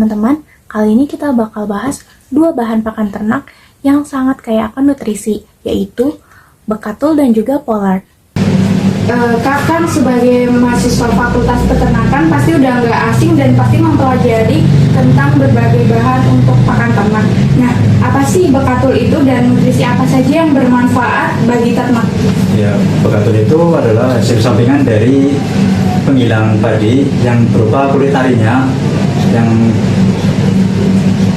teman-teman, kali ini kita bakal bahas dua bahan pakan ternak yang sangat kaya akan nutrisi, yaitu bekatul dan juga pollard. Kakak sebagai mahasiswa Fakultas Peternakan pasti udah nggak asing dan pasti mempelajari tentang berbagai bahan untuk pakan ternak. Nah, apa sih bekatul itu dan nutrisi apa saja yang bermanfaat bagi ternak? Ya, bekatul itu adalah hasil sampingan dari penggilingan padi yang berupa kulit arinya, yang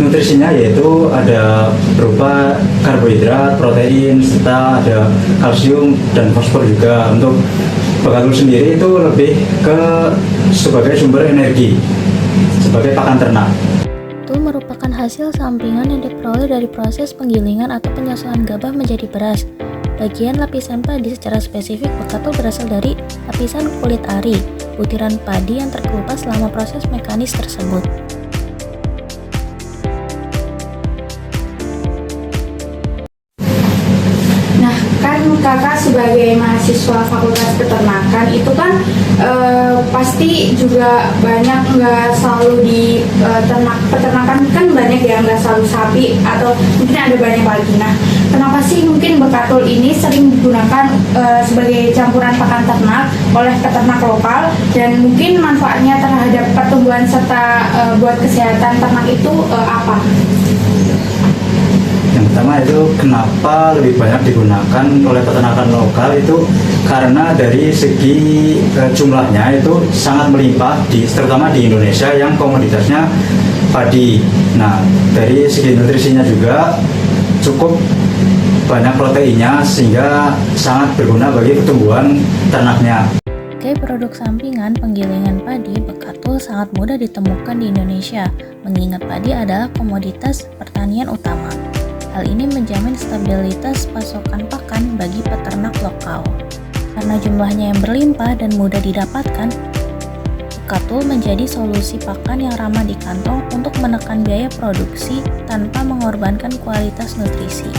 nutrisinya yaitu ada berupa karbohidrat, protein, serta ada kalsium dan fosfor juga. Untuk bekatul sendiri itu lebih ke sebagai sumber energi, sebagai pakan ternak. Itu merupakan hasil sampingan yang diperoleh dari proses penggilingan atau penyusuan gabah menjadi beras. Bagian lapisan padi secara spesifik bekatul berasal dari lapisan kulit ari, butiran padi yang terkelupas selama proses mekanis tersebut. Kakak sebagai mahasiswa Fakultas Peternakan itu kan pasti juga banyak, nggak selalu di peternakan kan banyak ya, nggak selalu sapi atau mungkin ada banyak lagi. Nah, kenapa sih mungkin bekatul ini sering digunakan sebagai campuran pakan ternak oleh peternak lokal, dan mungkin manfaatnya terhadap pertumbuhan serta buat kesehatan ternak itu apa? Yang pertama itu kenapa lebih banyak digunakan oleh peternakan lokal itu karena dari segi jumlahnya itu sangat melimpah, terutama di Indonesia yang komoditasnya padi. Nah, dari segi nutrisinya juga cukup banyak proteinnya sehingga sangat berguna bagi pertumbuhan ternaknya. Sebagai produk sampingan penggilingan padi, bekatul sangat mudah ditemukan di Indonesia, mengingat padi adalah komoditas pertanian utama. Hal ini menjamin stabilitas pasokan pakan bagi peternak lokal. Karena jumlahnya yang berlimpah dan mudah didapatkan, bekatul menjadi solusi pakan yang ramah di kantong untuk menekan biaya produksi tanpa mengorbankan kualitas nutrisi.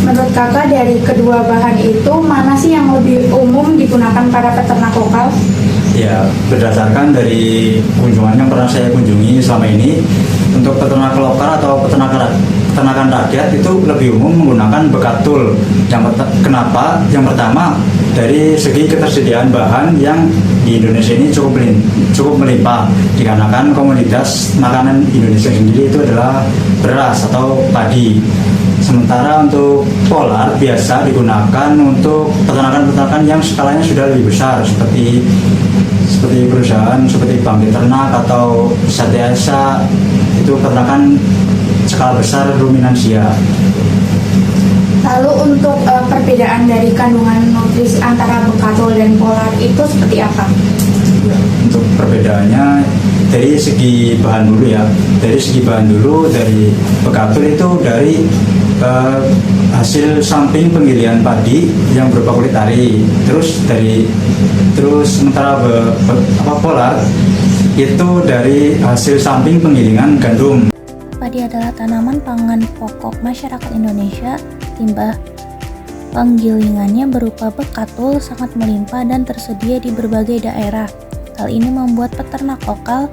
Menurut kakak, dari kedua bahan itu mana sih yang lebih umum digunakan para peternak lokal? Ya, berdasarkan dari kunjungan yang pernah saya kunjungi selama ini, untuk peternak lokal atau peternakan rakyat itu lebih umum menggunakan bekatul. Kenapa? Yang pertama, dari segi ketersediaan bahan yang di Indonesia ini cukup melimpah, dikarenakan komoditas makanan Indonesia sendiri itu adalah beras atau padi. Sementara untuk pollard biasa digunakan untuk peternakan-peternakan yang skalanya sudah lebih besar, seperti perusahaan seperti Bangkit Ternak atau Satyasa, itu peternakan skala besar ruminansia. Lalu untuk perbedaan dari kandungan nutrisi antara bekatul dan pollard itu seperti apa? Untuk perbedaannya dari segi bahan dulu ya. Dari segi bahan dulu, dari bekatul itu dari hasil samping penggilingan padi yang berupa kulit ari. Terus sementara pollard itu dari hasil samping penggilingan gandum. Padi adalah tanaman pangan pokok masyarakat Indonesia. Limbah penggilingannya berupa bekatul sangat melimpah dan tersedia di berbagai daerah. Hal ini membuat peternak lokal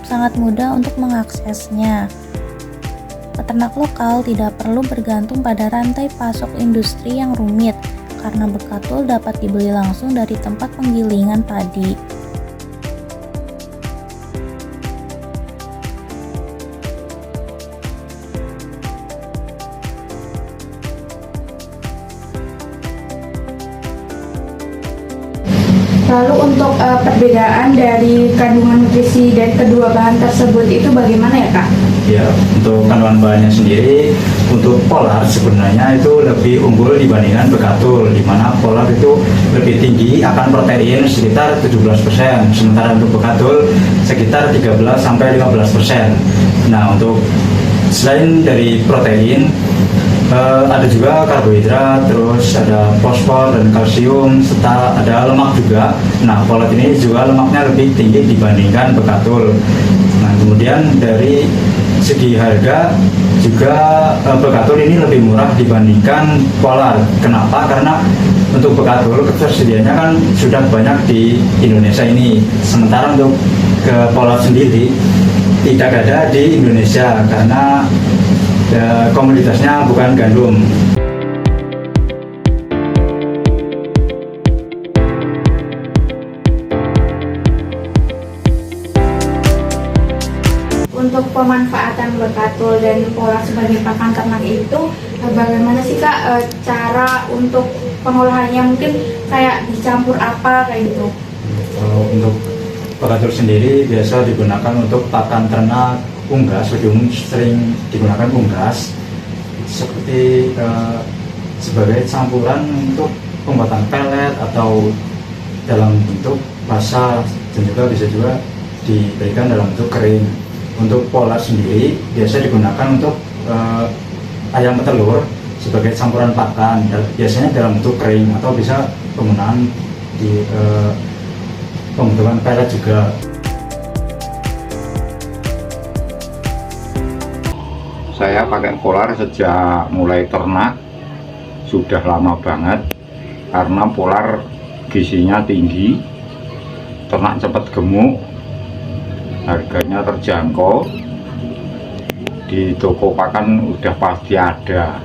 sangat mudah untuk mengaksesnya. Peternak lokal tidak perlu bergantung pada rantai pasok industri yang rumit, karena bekatul dapat dibeli langsung dari tempat penggilingan padi. Lalu untuk perbedaan dari kandungan nutrisi dari kedua bahan tersebut itu bagaimana ya Kak? Ya, untuk kandungan bahannya sendiri, untuk pollard sebenarnya itu lebih unggul dibandingkan bekatul, di mana pollard itu lebih tinggi akan protein sekitar 17%, sementara untuk bekatul sekitar 13-15%. Nah, untuk selain dari protein, ada juga karbohidrat, terus ada fosfor dan kalsium, serta ada lemak juga. Nah, pollard ini juga lemaknya lebih tinggi dibandingkan bekatul. Nah, kemudian dari segi harga juga bekatul ini lebih murah dibandingkan polar. Kenapa? Karena untuk bekatul ketersediaannya kan sudah banyak di Indonesia ini. Sementara untuk ke polar sendiri tidak ada di Indonesia karena komoditasnya bukan gandum. Untuk pemanfaatan bekatul dan polar sebagai pakan ternak itu bagaimana sih Kak cara untuk pengolahannya, mungkin kayak dicampur apa kayak gitu? Kalau untuk bekatul sendiri biasa digunakan untuk pakan ternak unggas, lebih umum sering digunakan unggas seperti sebagai campuran untuk pembuatan pelet atau dalam bentuk basah, dan juga bisa juga diberikan dalam bentuk kering. Untuk polar sendiri biasa digunakan untuk ayam petelur sebagai campuran pakan, biasanya dalam bentuk kering atau bisa penggunaan di pembentukan pelet juga. Saya pakai polar sejak mulai ternak, sudah lama banget, karena polar gizinya tinggi, ternak cepat gemuk, harganya terjangkau, di toko pakan udah pasti ada.